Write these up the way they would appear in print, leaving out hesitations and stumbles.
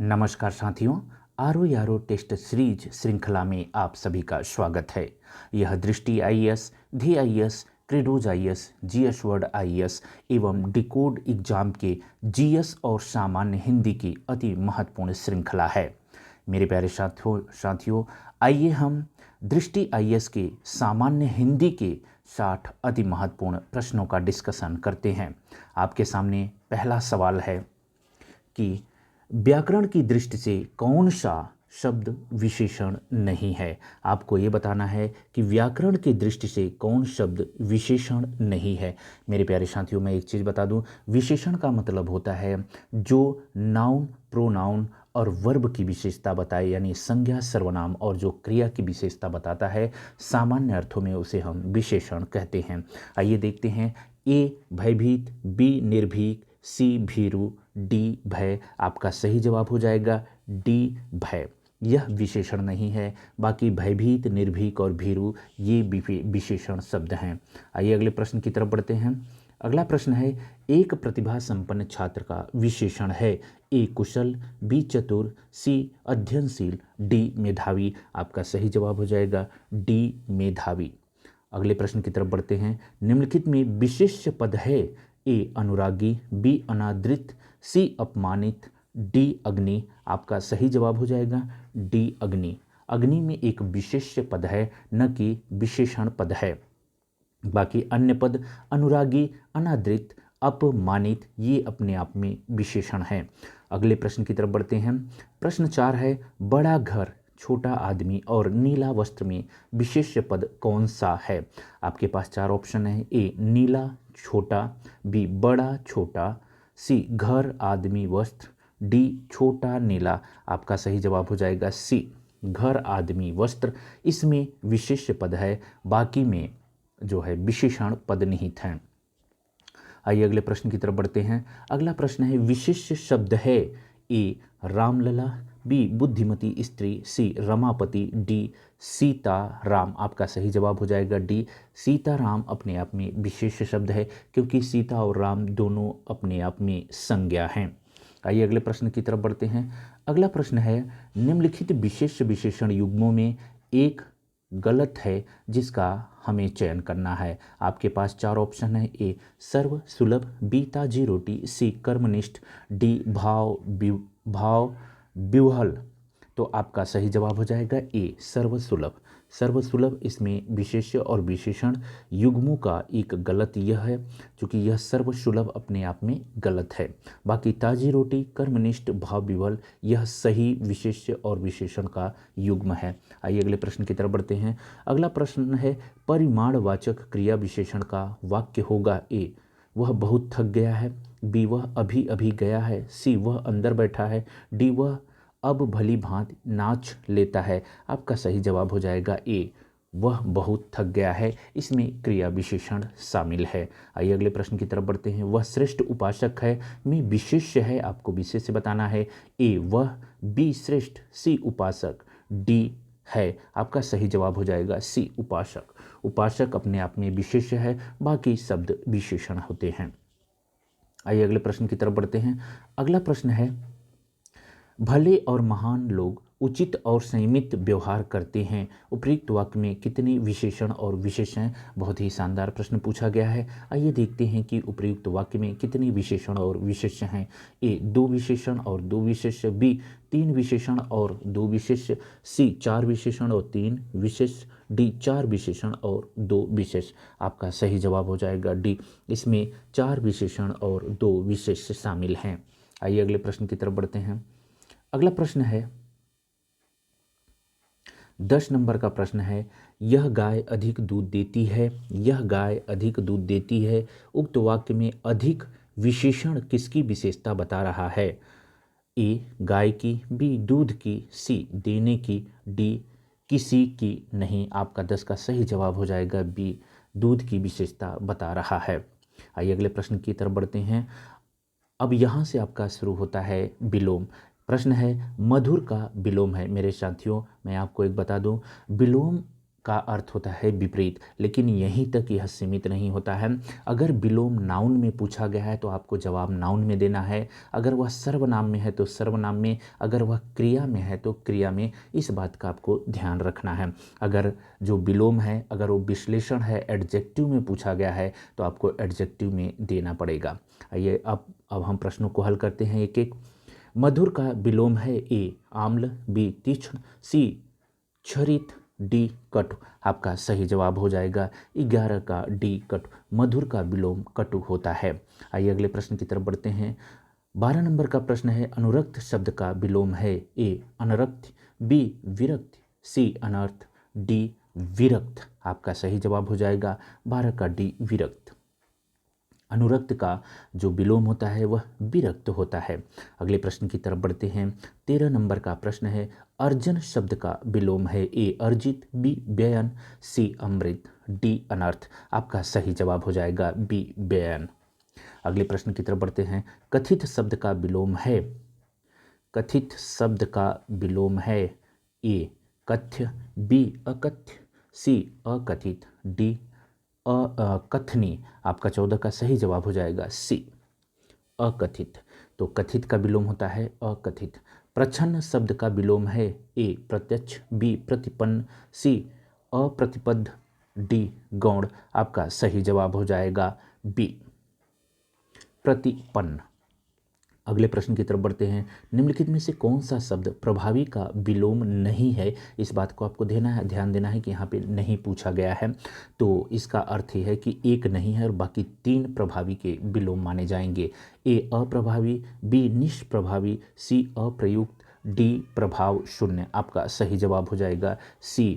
नमस्कार साथियों। आरो यारो टेस्ट सीरीज श्रृंखला में आप सभी का स्वागत है। यह दृष्टि आईएएस, धी आईएएस, क्रेडोज आईएएस, जीएस वर्ड आईएएस एवं डिकोड एग्जाम के जीएस और सामान्य हिंदी की अति महत्वपूर्ण श्रृंखला है। मेरे प्यारे साथियों, आइए हम दृष्टि आईएएस के सामान्य हिंदी के 60 अति महत्वपूर्ण प्रश्नों का डिस्कशन करते हैं। आपके सामने पहला सवाल है कि व्याकरण की दृष्टि से कौन सा शब्द विशेषण नहीं है। आपको ये बताना है कि व्याकरण की दृष्टि से कौन शब्द विशेषण नहीं है। मेरे प्यारे साथियों, मैं एक चीज़ बता दूं, विशेषण का मतलब होता है जो नाउन, प्रोनाउन और वर्ब की विशेषता बताए, यानी संज्ञा, सर्वनाम और जो क्रिया की विशेषता बताता है। सामान्य अर्थों में उसे हम विशेषण कहते हैं। आइए देखते हैं। ए भयभीत, बी निर्भीक, सी भीरु, डी भय। आपका सही जवाब हो जाएगा डी भय। यह विशेषण नहीं है। बाकी भयभीत, निर्भीक और भीरु ये विशेषण शब्द हैं। आइए अगले प्रश्न की तरफ बढ़ते हैं। अगला प्रश्न है, एक प्रतिभा संपन्न छात्र का विशेषण है। ए कुशल, बी चतुर, सी अध्ययनशील, डी मेधावी। आपका सही जवाब हो जाएगा डी मेधावी। अगले प्रश्न की तरफ बढ़ते हैं। निम्नलिखित में विशेष्य पद है। ए अनुरागी, बी अनादृत, सी अपमानित, डी अग्नि। आपका सही जवाब हो जाएगा डी अग्नि। अग्नि में एक विशेष्य पद है, न कि विशेषण पद है। बाकी अन्य पद अनुरागी, अनादृत, अपमानित ये अपने आप में विशेषण हैं। अगले प्रश्न की तरफ बढ़ते हैं। प्रश्न 4 है, बड़ा घर, छोटा आदमी और नीला वस्त्र में विशेष्य पद कौन सा है। आपके पास 4 ऑप्शन है। ए नीला छोटा, बी बड़ा छोटा, सी घर आदमी वस्त्र, डी छोटा नीला। आपका सही जवाब हो जाएगा सी घर आदमी वस्त्र। इसमें विशेष्य पद है, बाकी में जो है विशेषण पद निहित हैं। आइए अगले प्रश्न की तरफ बढ़ते हैं। अगला प्रश्न है, विशेष्य शब्द है। ए रामलला, बी बुद्धिमती स्त्री, सी रमापति, डी सीता राम। आपका सही जवाब हो जाएगा डी सीता राम। अपने आप में विशेष्य शब्द है, क्योंकि सीता और राम दोनों अपने आप में संज्ञा हैं। आइए अगले प्रश्न की तरफ बढ़ते हैं। अगला प्रश्न है, निम्नलिखित विशेष्य विशेषण युग्मों में एक गलत है जिसका हमें चयन करना है। आपके पास 4 ऑप्शन है। ए सर्व सुलभ, बी ताजी रोटी, सी कर्मनिष्ठ, डी भाव विह्वल। तो आपका सही जवाब हो जाएगा ए सर्वसुलभ। सर्वसुलभ इसमें विशेष्य और विशेषण युग्मों का एक गलत यह है, क्योंकि यह सर्वसुलभ अपने आप में गलत है। बाकी ताजी रोटी, कर्मनिष्ठ, भाव विह्वल यह सही विशेष्य और विशेषण का युग्म है। आइए अगले प्रश्न की तरफ बढ़ते हैं। अगला प्रश्न है, परिमाणवाचक क्रिया विशेषण का वाक्य होगा। ए वह बहुत थक गया है, बी वह अभी अभी गया है, सी वह अंदर बैठा है, डी वह अब भली भांति नाच लेता है। आपका सही जवाब हो जाएगा ए वह बहुत थक गया है। इसमें क्रिया विशेषण शामिल है। आइए अगले प्रश्न की तरफ बढ़ते हैं। वह श्रेष्ठ उपासक है में विशेष्य है, आपको विशेष्य बताना है। ए वह, बी श्रेष्ठ, सी उपासक, डी है। आपका सही जवाब हो जाएगा सी उपासक। उपासक अपने आप में विशेष्य है, बाकी शब्द विशेषण होते हैं। आइए अगले प्रश्न की तरफ बढ़ते हैं। अगला प्रश्न है, भले और महान लोग उचित और संयमित व्यवहार करते हैं। उपयुक्त वाक्य में कितने विशेषण और विशेषण हैं। बहुत ही शानदार प्रश्न पूछा गया है। आइए देखते हैं कि उपयुक्त वाक्य में कितने विशेषण और विशेषण हैं। ए 2 विशेषण और 2 विशेष्य, बी 3 विशेषण और 2 विशेष्य, सी 4 विशेषण और 3 विशेष, डी 4 विशेषण और 2 विशेष। आपका सही जवाब हो जाएगा डी। इसमें 4 विशेषण और 2 विशेष शामिल हैं। आइए अगले प्रश्न की तरफ बढ़ते हैं। अगला प्रश्न है 10 नंबर का प्रश्न है, यह गाय अधिक दूध देती है, यह गाय अधिक दूध देती है। उक्त वाक्य में अधिक विशेषण किसकी विशेषता बता रहा है। ए गाय की, बी दूध की, सी देने की, डी किसी की नहीं। आपका 10 का सही जवाब हो जाएगा बी दूध की विशेषता बता रहा है। आइए अगले प्रश्न की तरफ बढ़ते हैं। अब यहाँ से आपका शुरू होता है विलोम। प्रश्न है, मधुर का विलोम है। मेरे साथियों, मैं आपको एक बता दूं, विलोम का अर्थ होता है विपरीत, लेकिन यहीं तक यह सीमित नहीं होता है। अगर विलोम नाउन में पूछा गया है तो आपको जवाब नाउन में देना है, अगर वह सर्वनाम में है तो सर्वनाम में, अगर वह क्रिया में है तो क्रिया में। इस बात का आपको ध्यान रखना है। अगर जो विलोम है, अगर वो विश्लेषण है, एडजेक्टिव में पूछा गया है तो आपको एडजेक्टिव में देना पड़ेगा। आइए अब हम प्रश्नों को हल करते हैं एक एक। मधुर का विलोम है ए आम्ल, बी तीक्ष्ण, सी क्षरित, डी कटु। आपका सही जवाब हो जाएगा 11 का डी कटु। मधुर का विलोम कटु होता है। आइए अगले प्रश्न की तरफ बढ़ते हैं। 12 नंबर का प्रश्न है अनुरक्त शब्द का विलोम है ए अनरक्त, बी विरक्त, सी अनर्थ, डी विरक्त। आपका सही जवाब हो जाएगा 12 का डी विरक्त। अनुरक्त का जो विलोम होता है वह विरक्त होता है। अगले प्रश्न की तरफ बढ़ते हैं। 13 नंबर का प्रश्न है अर्जन शब्द का विलोम है ए अर्जित, बी व्ययन, सी अमृत, डी अनर्थ। आपका सही जवाब हो जाएगा बी व्ययन। अगले प्रश्न की तरफ बढ़ते हैं। कथित शब्द का विलोम है, कथित शब्द का विलोम है ए कथ्य, बी अकथ्य, सी अकथित, डी अकथनी। आपका 14 का सही जवाब हो जाएगा सी अकथित। तो कथित का विलोम होता है अकथित। प्रच्छन्न शब्द का विलोम है ए प्रत्यक्ष, बी प्रतिपन्न, सी अप्रतिपद्ध, डी गौण। आपका सही जवाब हो जाएगा बी प्रतिपन्न। अगले प्रश्न की तरफ बढ़ते हैं। निम्नलिखित में से कौन सा शब्द प्रभावी का विलोम नहीं है? इस बात को आपको ध्यान देना है कि यहाँ पे नहीं पूछा गया है, तो इसका अर्थ ये है कि एक नहीं है और बाकी 3 प्रभावी के विलोम माने जाएंगे। ए अप्रभावी, बी निष्प्रभावी, सी अप्रयुक्त, डी प्रभाव शून्य। आपका सही जवाब हो जाएगा सी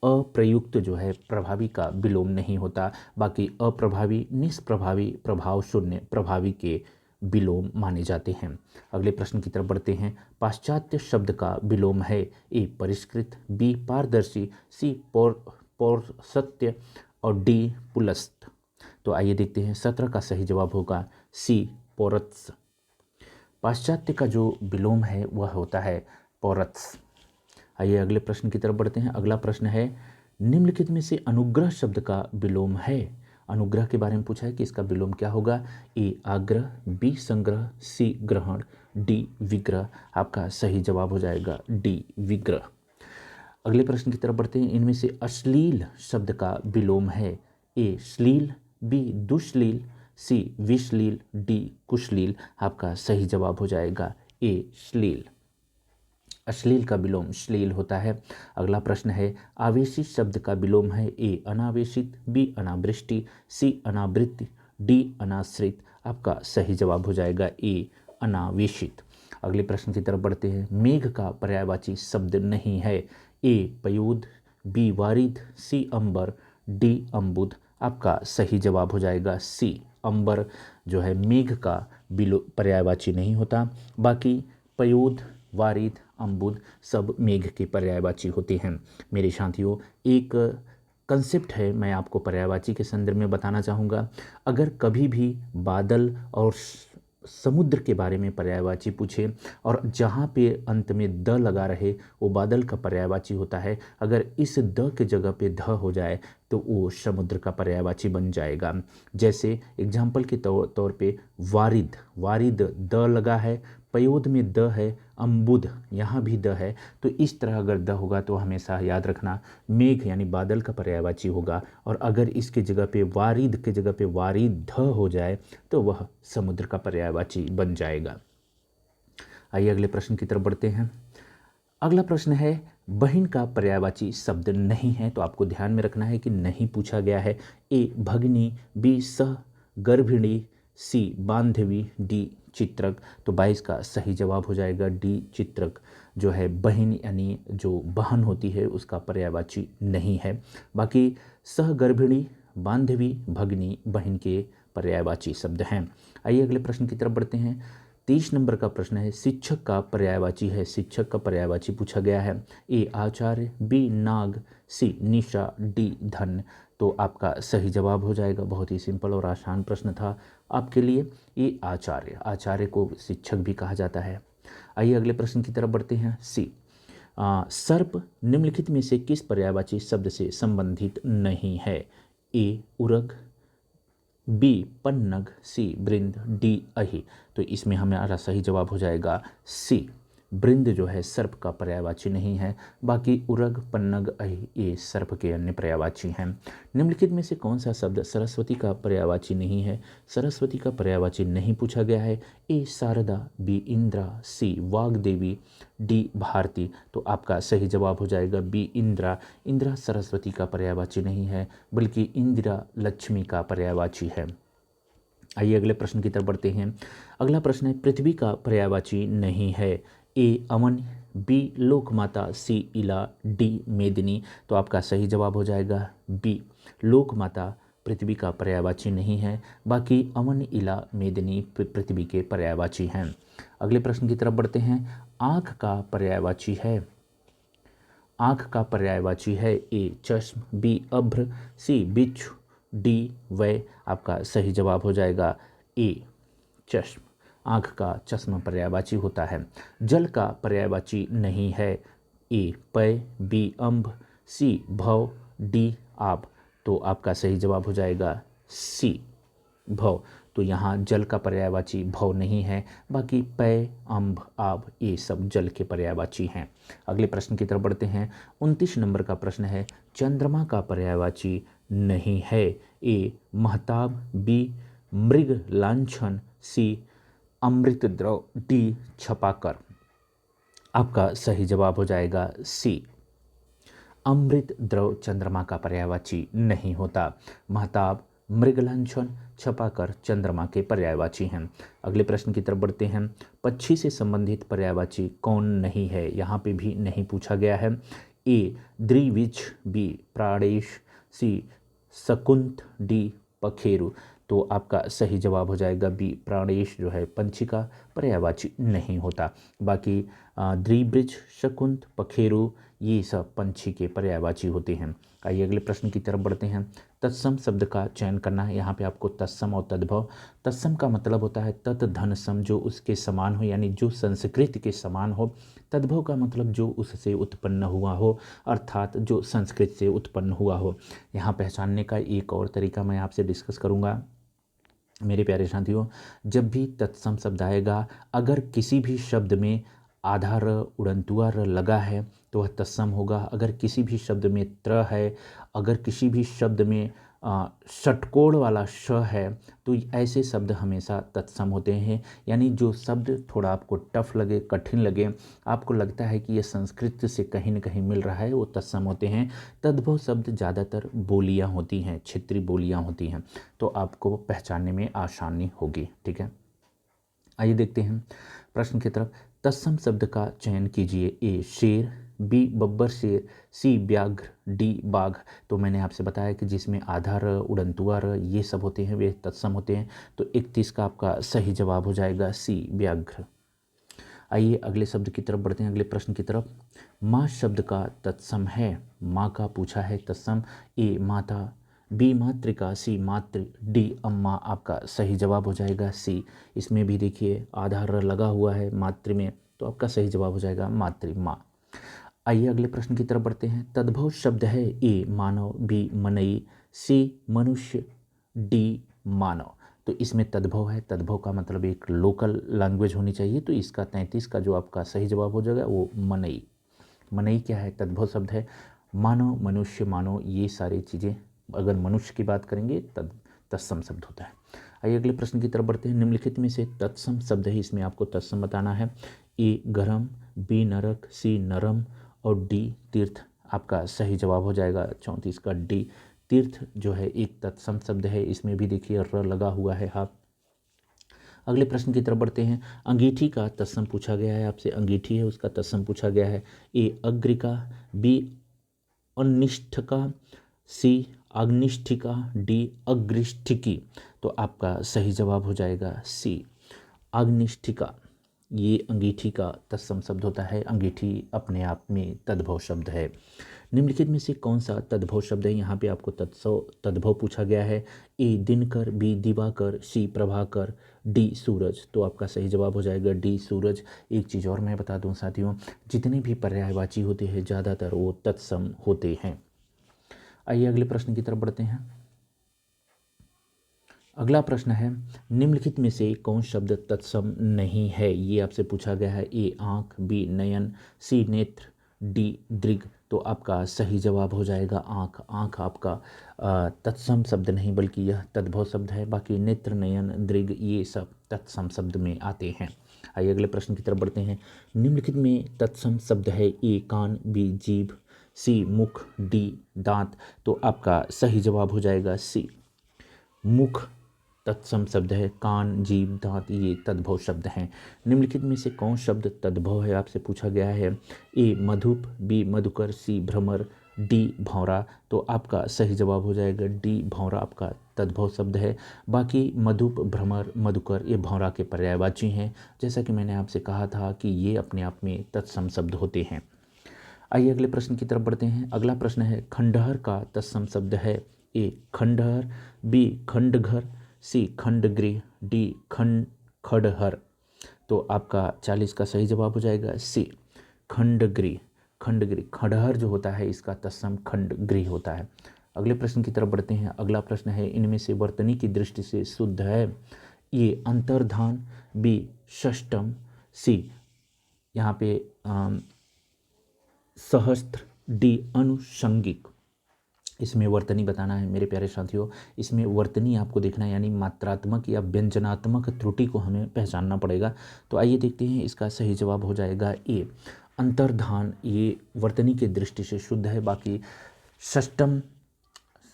अप्रयुक्त जो है प्रभावी का विलोम नहीं होता, बाकी अप्रभावी, निष्प्रभावी, प्रभाव शून्य प्रभावी के विलोम माने जाते हैं। अगले प्रश्न की तरफ बढ़ते हैं। पाश्चात्य शब्द का विलोम है ए परिष्कृत, बी पारदर्शी, सी पौरसत्य और डी पुलस्त। तो आइए देखते हैं। 17 का सही जवाब होगा सी पौरत्स। पाश्चात्य का जो विलोम है वह होता है पौरत्स। आइए अगले प्रश्न की तरफ बढ़ते हैं। अगला प्रश्न है निम्नलिखित में से अनुग्रह शब्द का विलोम है। अनुग्रह के बारे में पूछा है कि इसका विलोम क्या होगा। ए आग्रह, बी संग्रह, सी ग्रहण, डी विग्रह। आपका सही जवाब हो जाएगा डी विग्रह। अगले प्रश्न की तरफ बढ़ते हैं। इनमें से अश्लील शब्द का विलोम है ए श्लील, बी दुश्लील, सी विश्लील, डी कुश्लील। आपका सही जवाब हो जाएगा ए श्लील। अश्लील का विलोम श्लील होता है। अगला प्रश्न है आवेशित शब्द का विलोम है ए अनावेशित, बी अनावृष्टि, सी अनावृत्ति, डी अनाश्रित। आपका सही जवाब हो जाएगा ए अनावेशित। अगले प्रश्न की तरफ बढ़ते हैं। मेघ का पर्यायवाची शब्द नहीं है। ए पयूद, बी वारिद, सी अंबर, डी अम्बुद। आपका सही जवाब हो जाएगा सी अंबर जो है मेघ का पर्यायवाची नहीं होता, बाकी पयूद, वारिद, अम्बुद सब मेघ के पर्यायवाची होते हैं। मेरे साथियों, एक कंसेप्ट है, मैं आपको पर्यायवाची के संदर्भ में बताना चाहूँगा। अगर कभी भी बादल और समुद्र के बारे में पर्यायवाची पूछे और जहाँ पे अंत में द लगा रहे वो बादल का पर्यायवाची होता है, अगर इस द के जगह पे ध हो जाए तो वो समुद्र का पर्यायवाची बन जाएगा। जैसे एग्जाम्पल के तौर पे वारिद, वारिद द लगा है, पयोद में द है, अम्बुद यहाँ भी द है, तो इस तरह अगर द होगा तो हमेशा याद रखना मेघ यानी बादल का पर्यायवाची होगा। और अगर इसके जगह पे वारिद के जगह पे वारिद हो जाए तो वह समुद्र का पर्यायवाची बन जाएगा। आइए अगले प्रश्न की तरफ बढ़ते हैं। अगला प्रश्न है बहिन का पर्यायवाची शब्द नहीं है, तो आपको ध्यान में रखना है कि नहीं पूछा गया है। ए भगिनी, बी सह गर्भिणी, सी बांधवी, डी चित्रक। तो 22 का सही जवाब हो जाएगा डी चित्रक जो है बहिन यानी जो बहन होती है उसका पर्यायवाची नहीं है। बाकी सहगर्भिणी, बांधवी, भगिनी बहन के पर्यायवाची शब्द हैं। आइए अगले प्रश्न की तरफ बढ़ते हैं। 30 नंबर का प्रश्न है शिक्षक का पर्यायवाची है। शिक्षक का पर्यायवाची पूछा गया है। ए आचार्य, बी नाग, सी निशा, डी धन। तो आपका सही जवाब हो जाएगा, बहुत ही सिंपल और आसान प्रश्न था आपके लिए, ये आचार्य। आचार्य को शिक्षक भी कहा जाता है। आइए अगले प्रश्न की तरफ बढ़ते हैं। सी सर्प निम्नलिखित में से किस पर्यायवाची शब्द से संबंधित नहीं है? ए उरग, बी पन्नग, सी बृंद, डी अहि। तो इसमें हमारा सही जवाब हो जाएगा सी। बृंद जो है सर्प का पर्यायवाची नहीं है, बाकी उरग, पन्नग, अहि ये सर्प के अन्य पर्यायवाची हैं। निम्नलिखित में से कौन सा शब्द सरस्वती का पर्यायवाची नहीं है? सरस्वती का पर्यायवाची नहीं पूछा गया है। ए शारदा, बी इंद्रा, सी वाग्देवी, डी भारती। तो आपका सही जवाब हो जाएगा बी इंद्रा। इंद्रा सरस्वती का पर्यायवाची नहीं है, बल्कि इंदिरा लक्ष्मी का पर्यायवाची है। आइए अगले प्रश्न की तरफ बढ़ते हैं। अगला प्रश्न है पृथ्वी का पर्यायवाची नहीं है। ए अमन, बी लोकमाता, सी इला, डी मेदिनी। तो आपका सही जवाब हो जाएगा बी लोकमाता पृथ्वी का पर्यायवाची नहीं है, बाकी अमन, इला, मेदिनी पृथ्वी के पर्यायवाची हैं। अगले प्रश्न की तरफ बढ़ते हैं। आँख का पर्यायवाची है। आँख का पर्यायवाची है ए चश्म, बी अभ्र, सी बिच्छू, डी वै। आपका सही जवाब हो जाएगा ए चश्म। आँख का चश्मा पर्यायवाची होता है। जल का पर्यायवाची नहीं है। ए पय, बी अम्ब, सी भव, डी आब। तो आपका सही जवाब हो जाएगा सी भव। तो यहाँ जल का पर्यायवाची भव नहीं है, बाकी पय, अम्ब, आब ये सब जल के पर्यायवाची हैं। अगले प्रश्न की तरफ बढ़ते हैं। 29 नंबर का प्रश्न है चंद्रमा का पर्यायवाची नहीं है। ए महताब, बी मृग लांछन, सी अमृत द्रव, डी छपाकर। आपका सही जवाब हो जाएगा सी अमृत द्रव चंद्रमा का पर्यायवाची नहीं होता। महताब, मृगलांछन, छपाकर चंद्रमा के पर्यायवाची हैं। अगले प्रश्न की तरफ बढ़ते हैं। पक्षी से संबंधित पर्यायवाची कौन नहीं है? यहाँ पे भी नहीं पूछा गया है। ए द्विविज, बी प्राणेश, सी शकुंत, डी पखेरु। तो आपका सही जवाब हो जाएगा बी प्राणेश जो है पंछी का पर्यायवाची नहीं होता, बाकी द्विवृज, शकुंत, पखेरु ये सब पंछी के पर्यायवाची होते हैं। आइए अगले प्रश्न की तरफ बढ़ते हैं। तत्सम शब्द का चयन करना है। यहाँ पे आपको तत्सम और तद्भव। तत्सम का मतलब होता है तत् धन सम, जो उसके समान हो, यानी जो संस्कृत के समान हो। तद्भव का मतलब जो उससे उत्पन्न हुआ हो, अर्थात जो संस्कृत से उत्पन्न हुआ हो। यहाँ पहचानने का एक और तरीका मैं आपसे डिस्कस करूँगा मेरे प्यारे साथियों। जब भी तत्सम शब्द आएगा, अगर किसी भी शब्द में आधा र उड़नतुआ र लगा है तो वह तत्सम होगा। अगर किसी भी शब्द में त्र है, अगर किसी भी शब्द में षटकोण वाला श है, तो ऐसे शब्द हमेशा तत्सम होते हैं। यानी जो शब्द थोड़ा आपको टफ लगे, कठिन लगे, आपको लगता है कि ये संस्कृत से कहीं न कहीं मिल रहा है, वो तत्सम होते हैं। तद्भव शब्द ज़्यादातर बोलियां होती हैं, क्षेत्रीय बोलियां होती हैं, तो आपको पहचानने में आसानी होगी। ठीक है, आइए देखते हैं प्रश्न की तरफ। तत्सम शब्द का चयन कीजिए। ए शेर, बी बब्बर शेर, सी व्याघ्र, डी बाघ। तो मैंने आपसे बताया कि जिसमें आधा र, उड़नतुआ र ये सब होते हैं वे तत्सम होते हैं। तो 31 का आपका सही जवाब हो जाएगा सी व्याघ्र। आइए अगले शब्द की तरफ बढ़ते हैं, अगले प्रश्न की तरफ। माँ शब्द का तत्सम है। माँ का पूछा है तत्सम। ए माता, बी मातृका, सी मातृ, डी अम्मा। आपका सही जवाब हो जाएगा सी। इसमें भी देखिए आधा र लगा हुआ है मातृ में, तो आपका सही जवाब हो जाएगा मातृ, माँ। आइए अगले प्रश्न की तरफ बढ़ते हैं। तद्भव शब्द है। ए मानव, बी मनई, सी मनुष्य, डी मानव। तो इसमें तद्भव है। तद्भव का मतलब एक लोकल लैंग्वेज होनी चाहिए, तो इसका 33 का जो आपका सही जवाब हो जाएगा वो मनई। मनई क्या है? तद्भव शब्द है। मानव, मनुष्य, मानव ये सारी चीज़ें, अगर मनुष्य की बात करेंगे तत्सम शब्द होता है। आइए अगले प्रश्न की तरफ बढ़ते हैं। निम्नलिखित में से तत्सम शब्द है, इसमें आपको तत्सम बताना है। ए गरम, बी नरक, सी नरम और डी तीर्थ। आपका सही जवाब हो जाएगा 34 का डी तीर्थ जो है एक तत्सम शब्द है। इसमें भी देखिए र लगा हुआ है हाथ। अगले प्रश्न की तरफ बढ़ते हैं। अंगीठी का तत्सम पूछा गया है आपसे। अंगीठी है उसका तत्सम पूछा गया है। ए अग्रिका, बी अनिष्ठिका, सी अग्निष्ठिका, डी अग्रिष्ठिकी। तो आपका सही जवाब हो जाएगा सी अग्निष्ठिका। ये अंगीठी का तत्सम शब्द होता है। अंगीठी अपने आप में तद्भव शब्द है। निम्नलिखित में से कौन सा तद्भव शब्द है? यहाँ पे आपको तद्भव पूछा गया है। ए दिनकर, बी दिवाकर, सी प्रभाकर, डी सूरज। तो आपका सही जवाब हो जाएगा डी सूरज। एक चीज़ और मैं बता दूं साथियों, जितने भी पर्यायवाची होते हैं ज़्यादातर वो तत्सम होते हैं। आइए अगले प्रश्न की तरफ बढ़ते हैं। अगला प्रश्न है, निम्नलिखित में से कौन शब्द तत्सम नहीं है? ये आपसे पूछा गया है। ए आँख, बी नयन, सी नेत्र, डी दृग। तो आपका सही जवाब हो जाएगा आँख। आँख आपका तत्सम शब्द नहीं बल्कि यह तद्भव शब्द है। बाकी नेत्र, नयन, दृग ये सब तत्सम शब्द में आते हैं। आइए अगले प्रश्न की तरफ बढ़ते हैं। निम्नलिखित में तत्सम शब्द है। ए कान, बी जीभ, सी मुख, डी दांत। तो आपका सही जवाब हो जाएगा सी मुख तत्सम शब्द है। कान, जीभ, दांत ये तद्भव शब्द हैं। निम्नलिखित में से कौन शब्द तद्भव है? आपसे पूछा गया है। ए मधुप, बी मधुकर, सी भ्रमर, डी भौरा। तो आपका सही जवाब हो जाएगा डी भौरा आपका तद्भव शब्द है। बाकी मधुप, भ्रमर, मधुकर ये भौरा के पर्यायवाची हैं। जैसा कि मैंने आपसे कहा था कि ये अपने आप में तत्सम शब्द होते हैं। आइए अगले प्रश्न की तरफ बढ़ते हैं। अगला प्रश्न है, खंडहर का तत्सम शब्द है। ए खंडहर, बी खंडघर, सी खंडगृह, डी खंडहर। तो आपका 40 का सही जवाब हो जाएगा सी खंडगृह। खंडगृह, खंडहर जो होता है इसका तत्सम खंडगृह होता है। अगले प्रश्न की तरफ बढ़ते हैं। अगला प्रश्न है, इनमें से वर्तनी की दृष्टि से शुद्ध है। ये अंतर्धान, बी षष्टम, सी यहाँ पे सहस्त्र, डी अनुषंगिक। इसमें वर्तनी बताना है मेरे प्यारे साथियों। इसमें वर्तनी आपको देखना है, यानी मात्रात्मक या व्यंजनात्मक त्रुटि को हमें पहचानना पड़ेगा। तो आइए देखते हैं, इसका सही जवाब हो जाएगा ए अंतर्धान। ये वर्तनी के दृष्टि से शुद्ध है। बाकी षष्टम,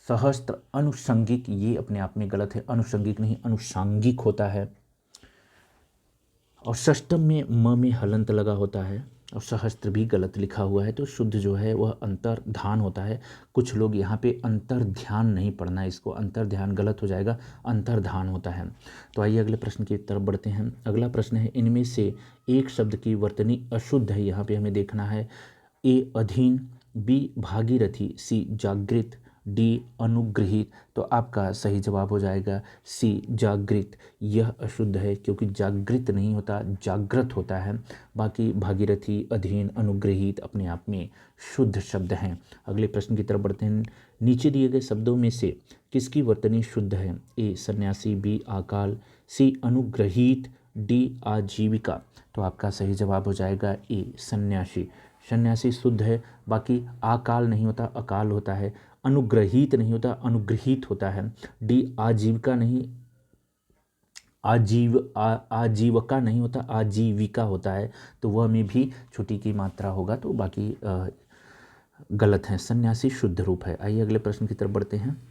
सहस्त्र, अनुषंगिक ये अपने आप में गलत है। अनुषंगिक नहीं अनुषांगिक होता है। और षष्टम में म में हलंत लगा होता है और सहस्त्र भी गलत लिखा हुआ है। तो शुद्ध जो है वह अंतर्धान होता है। कुछ लोग यहाँ पे अंतर्ध्यान नहीं पढ़ना, इसको अंतर्ध्यान गलत हो जाएगा, अंतर्धान होता है। तो आइए अगले प्रश्न की तरफ बढ़ते हैं। अगला प्रश्न है, इनमें से एक शब्द की वर्तनी अशुद्ध है। यहाँ पे हमें देखना है। ए अधीन, बी भागीरथी, सी जागृत, डी अनुग्रहित। तो आपका सही जवाब हो जाएगा सी जागृत। यह अशुद्ध है क्योंकि जागृत नहीं होता, जागृत होता है। बाकी भागीरथी, अधीन, अनुग्रहित अपने आप में शुद्ध शब्द हैं। अगले प्रश्न की तरफ बढ़ते हैं। नीचे दिए गए शब्दों में से किसकी वर्तनी शुद्ध है? ए सन्यासी, बी अकाल, सी अनुग्रहित, डी आजीविका। तो आपका सही जवाब हो जाएगा ए सन्यासी। सन्यासी शुद्ध है। बाकी अकाल नहीं होता, अकाल होता है। अनुग्रहित नहीं होता, अनुग्रहित होता है। डी आजीविका नहीं, आजीविका नहीं होता, आजीविका होता है। तो वह में भी छुट्टी की मात्रा होगा। तो बाकी गलत है। सन्यासी शुद्ध रूप है। आइए अगले प्रश्न की तरफ बढ़ते हैं।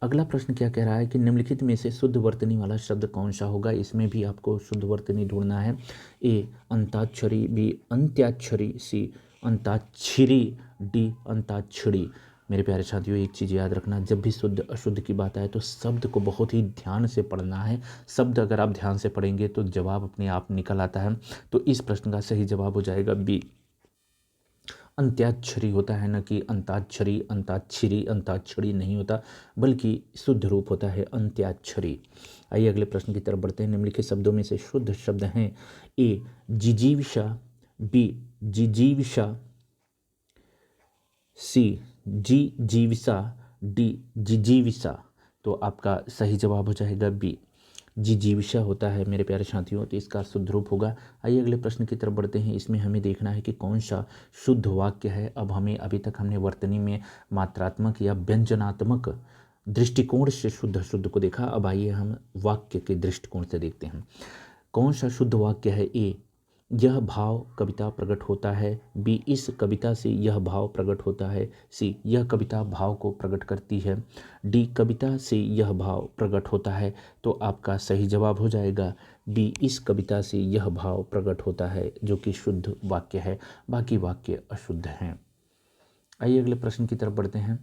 अगला प्रश्न क्या कह रहा है कि निम्नलिखित में से शुद्ध वर्तनी वाला शब्द कौन सा होगा? इसमें भी आपको शुद्ध वर्तनी ढूंढना है। ए अंताक्षरी, बी अंत्याक्षरी, सी अंताक्षरी, डी अंताक्षरी। मेरे प्यारे साथियों, एक चीज़ याद रखना, जब भी शुद्ध अशुद्ध की बात आए तो शब्द को बहुत ही ध्यान से पढ़ना है। शब्द अगर आप ध्यान से पढ़ेंगे तो जवाब अपने आप निकल आता है। तो इस प्रश्न का सही जवाब हो जाएगा बी अंत्याक्षरी होता है, न कि अंताक्षरी। अंताक्षरी, अंताक्षरी नहीं होता, बल्कि शुद्ध रूप होता है अंत्याक्षरी। आइए अगले प्रश्न की तरफ बढ़ते हैं। निम्नलिखित शब्दों में से शुद्ध शब्द हैं। ए जिजीविषा, बी जिजीविषा, सी जीविसा, डी जिजीविसा। तो आपका सही जवाब हो जाएगा बी जिजीविषा होता है मेरे प्यारे साथियों। तो इसका शुद्ध रूप होगा। आइए अगले प्रश्न की तरफ बढ़ते हैं। इसमें हमें देखना है कि कौन सा शुद्ध वाक्य है। अब हमें अभी तक हमने वर्तनी में मात्रात्मक या व्यंजनात्मक दृष्टिकोण से शुद्ध अशुद्ध को देखा। अब आइए हम वाक्य के दृष्टिकोण से देखते हैं कौन सा शुद्ध वाक्य है। ए यह भाव कविता प्रकट होता है, बी इस कविता से यह भाव प्रकट होता है, सी यह कविता भाव को प्रकट करती है, डी कविता से यह भाव प्रकट होता है। तो आपका सही जवाब हो जाएगा बी इस कविता से यह भाव प्रकट होता है, जो कि शुद्ध वाक्य है। बाकी वाक्य अशुद्ध हैं। आइए अगले प्रश्न की तरफ बढ़ते हैं।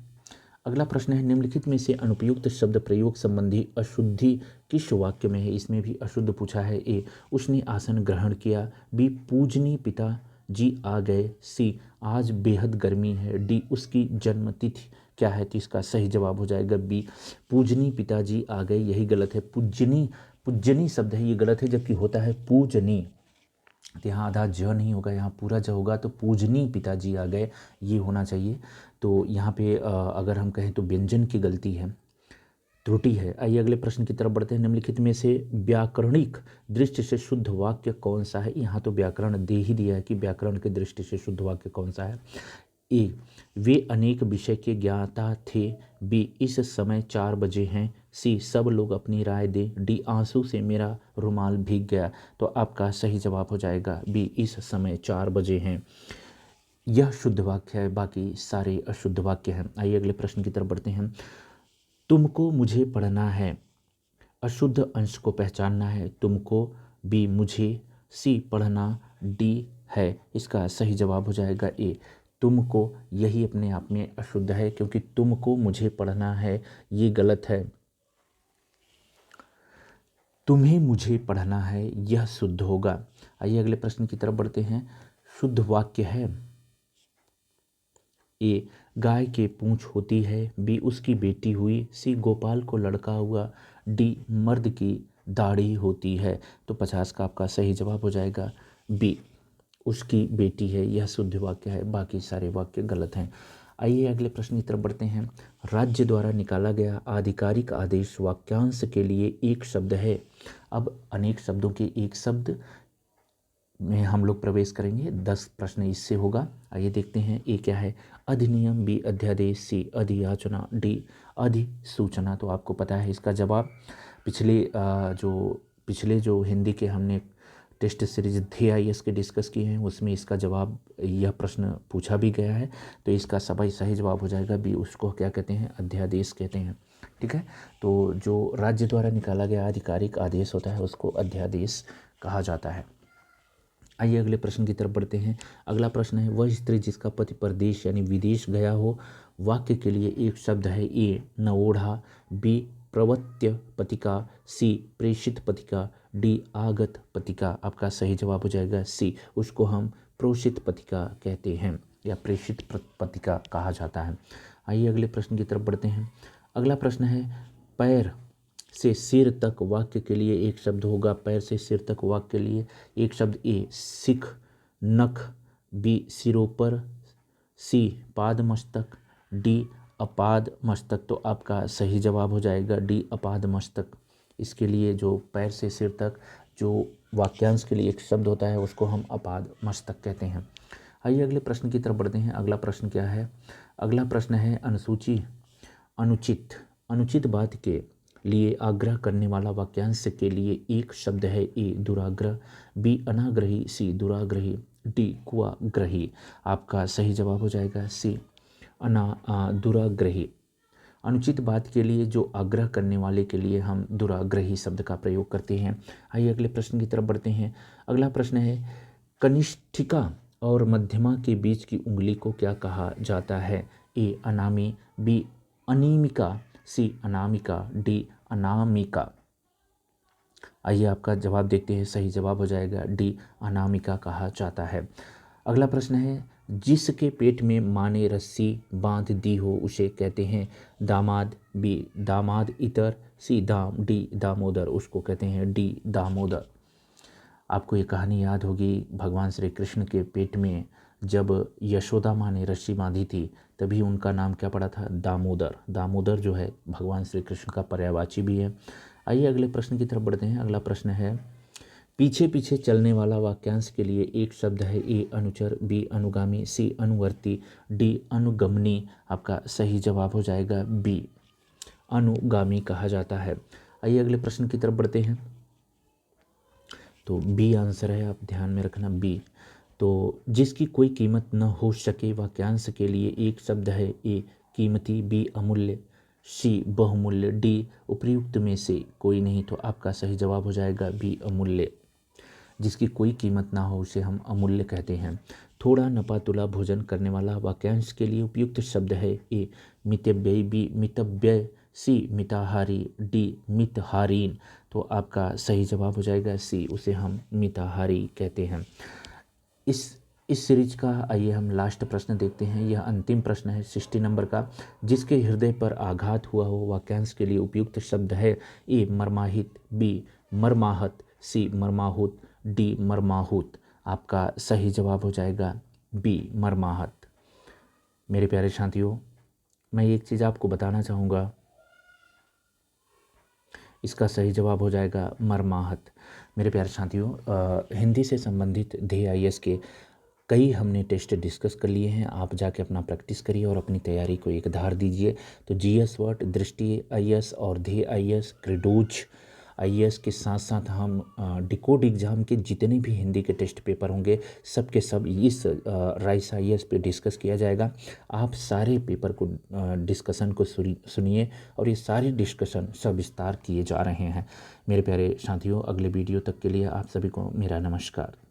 अगला प्रश्न है, निम्नलिखित में से अनुपयुक्त शब्द प्रयोग संबंधी अशुद्धि किस वाक्य में है? इसमें भी अशुद्ध पूछा है। ए, उसने आसन ग्रहण किया। बी, पूजनीय पिता जी आ गए। सी, आज बेहद गर्मी है। डी, उसकी जन्मतिथि क्या है? तो इसका सही जवाब हो जाएगा बी, पूजनीय पिताजी आ गए। यही गलत है। पूजनी शब्द है, ये गलत है, जबकि होता है पूजनी। तो यहाँ आधा ज नहीं होगा, यहाँ पूरा ज होगा। तो पूजनी पिताजी आ गए, ये होना चाहिए। तो यहाँ पे अगर हम कहें तो व्यंजन की गलती है, त्रुटि है। आइए अगले प्रश्न की तरफ बढ़ते हैं। निम्नलिखित में से व्याकरणिक दृष्टि से शुद्ध वाक्य कौन सा है? यहाँ तो व्याकरण दे ही दिया है कि व्याकरण की दृष्टि से शुद्ध वाक्य कौन सा है। ए, वे अनेक विषय के ज्ञाता थे। बी, इस समय 4 बजे हैं। सी, सब लोग अपनी राय दें। डी, आंसू से मेरा रुमाल भीग गया। तो आपका सही जवाब हो जाएगा बी, इस समय 4 बजे हैं। यह शुद्ध वाक्य है, बाकी सारे अशुद्ध वाक्य हैं। आइए अगले प्रश्न की तरफ बढ़ते हैं। तुमको मुझे पढ़ना है, अशुद्ध अंश को पहचानना है। तुमको, बी, मुझे, सी, पढ़ना, डी है। इसका सही जवाब हो जाएगा ए, तुमको। यही अपने आप में अशुद्ध है, क्योंकि तुमको मुझे पढ़ना है, ये गलत है। तुम्हें मुझे पढ़ना है, यह शुद्ध होगा। आइए अगले प्रश्न की तरफ बढ़ते हैं। शुद्ध वाक्य है। ए, गाय के पूंछ होती है। बी, उसकी बेटी हुई। सी, गोपाल को लड़का हुआ। डी, मर्द की दाढ़ी होती है। तो 50 का आपका सही जवाब हो जाएगा बी, उसकी बेटी है। यह शुद्ध वाक्य है, बाकी सारे वाक्य गलत हैं। आइए अगले प्रश्न की तरफ बढ़ते हैं। राज्य द्वारा निकाला गया आधिकारिक आदेश वाक्यांश के लिए एक शब्द है। अब अनेक शब्दों के एक शब्द में हम लोग प्रवेश करेंगे। 10 प्रश्न इससे होगा। आइए देखते हैं। ए क्या है? अधिनियम। बी, अध्यादेश। सी, अधियाचना। डी, अधिसूचना। तो आपको पता है इसका जवाब। पिछले जो हिंदी के हमने टेस्ट सीरीज DIS के डिस्कस किए हैं, उसमें इसका जवाब, यह प्रश्न पूछा भी गया है। तो इसका सही जवाब हो जाएगा बी, उसको क्या कहते हैं? अध्यादेश कहते हैं। ठीक है। तो जो राज्य द्वारा निकाला गया आधिकारिक आदेश होता है, उसको अध्यादेश कहा जाता है। आइए अगले प्रश्न की तरफ बढ़ते हैं। अगला प्रश्न है, वह स्त्री जिसका पति परदेश यानी विदेश गया हो। वाक्य के लिए एक शब्द है। ए, नवोढ़ा। बी, प्रवत्य पतिका। सी, प्रेषित पतिका। डी, आगत पतिका। आपका सही जवाब हो जाएगा सी, उसको हम प्रोषित पतिका कहते हैं या प्रेषित पतिका कहा जाता है। आइए अगले प्रश्न की तरफ बढ़ते हैं। अगला प्रश्न है, पैर से सिर तक वाक्य के लिए एक शब्द होगा। पैर से सिर तक वाक्य के लिए एक शब्द। ए, सिख, नख। बी, सिरोपर। सी, पाद मस्तक। डी, अपाद मस्तक। तो आपका सही जवाब हो जाएगा डी, अपाद मस्तक। इसके लिए जो पैर से सिर तक जो वाक्यांश के लिए एक शब्द होता है, उसको हम अपाद मस्तक कहते हैं। आइए अगले प्रश्न की तरफ बढ़ते हैं। अगला प्रश्न क्या है? अगला प्रश्न है, अनुचित बात के लिए आग्रह करने वाला वाक्यांश के लिए एक शब्द है। ए, दुराग्रह। बी, अनाग्रही। सी, दुराग्रही। डी, कुआग्रही। आपका सही जवाब हो जाएगा सी, दुराग्रही। अनुचित बात के लिए जो आग्रह करने वाले के लिए हम दुराग्रही शब्द का प्रयोग करते हैं। आइए अगले प्रश्न की तरफ बढ़ते हैं। अगला प्रश्न है, कनिष्ठिका और मध्यमा के बीच की उंगली को क्या कहा जाता है? ए, अनामी। बी, अनीमिका। सी, अनामिका। डी, अनामिका। आइए आपका जवाब देखते हैं। सही जवाब हो जाएगा डी, अनामिका कहा जाता है। अगला प्रश्न है, जिसके पेट में माँ ने रस्सी बांध दी हो उसे कहते हैं दामाद। बी, दामाद इतर। सी, डी, दामोदर। उसको कहते हैं डी, दामोदर। आपको ये कहानी याद होगी, भगवान श्री कृष्ण के पेट में जब यशोदा माँ ने रस्सी बांधी थी, तभी उनका नाम क्या पड़ा था? दामोदर। दामोदर जो है भगवान श्री कृष्ण का पर्यायवाची भी है। आइए अगले प्रश्न की तरफ बढ़ते हैं। अगला प्रश्न है, पीछे पीछे चलने वाला वाक्यांश के लिए एक शब्द है। ए, अनुचर। बी, अनुगामी। सी, अनुवर्ती। डी, अनुगमनी। आपका सही जवाब हो जाएगा बी, अनुगामी कहा जाता है। आइए अगले प्रश्न की तरफ बढ़ते हैं। तो बी आंसर है, आप ध्यान में रखना बी। तो जिसकी कोई कीमत न हो सके वाक्यांश के लिए एक शब्द है। ए, कीमती। बी, अमूल्य। सी, बहुमूल्य। डी, उपर्युक्त में से कोई नहीं। तो आपका सही जवाब हो जाएगा बी, अमूल्य। जिसकी कोई कीमत ना हो उसे हम अमूल्य कहते हैं। थोड़ा नपातुला भोजन करने वाला वाक्यांश के लिए उपयुक्त शब्द है ए मितव्ययी, बी मितव्यय, सी मिताहारी, डी मितहारीन। तो आपका सही जवाब हो जाएगा सी, उसे हम मिताहारी कहते हैं। इस सीरीज का आइए हम लास्ट प्रश्न देखते हैं। यह अंतिम प्रश्न है 60 नंबर का। जिसके हृदय पर आघात हुआ हो वाक्यांश के लिए उपयुक्त शब्द है ए मर्माहित, बी मर्माहत, सी मर्माहुत, डी मर्माहुत। आपका सही जवाब हो जाएगा बी मर्माहत। मेरे प्यारे साथियों, मैं एक चीज़ आपको बताना चाहूँगा, इसका सही जवाब हो जाएगा मर्माहत। मेरे प्यारे साथियों, हिंदी से संबंधित ध्येय आईएएस के कई हमने टेस्ट डिस्कस कर लिए हैं। आप जाके अपना प्रैक्टिस करिए और अपनी तैयारी को एक धार दीजिए। तो जीएस वर्ट, दृष्टि आईएएस और ध्येय आईएएस, क्रेडोज आईएएस के साथ साथ हम डिकोड एग्ज़ाम के जितने भी हिंदी के टेस्ट पेपर होंगे सब के सब इस राइस आईएएस पे डिस्कस किया जाएगा। आप सारे पेपर को डिस्कशन को सुनिए और ये सारे डिस्कशन सविस्तार किए जा रहे हैं। मेरे प्यारे साथियों, अगले वीडियो तक के लिए आप सभी को मेरा नमस्कार।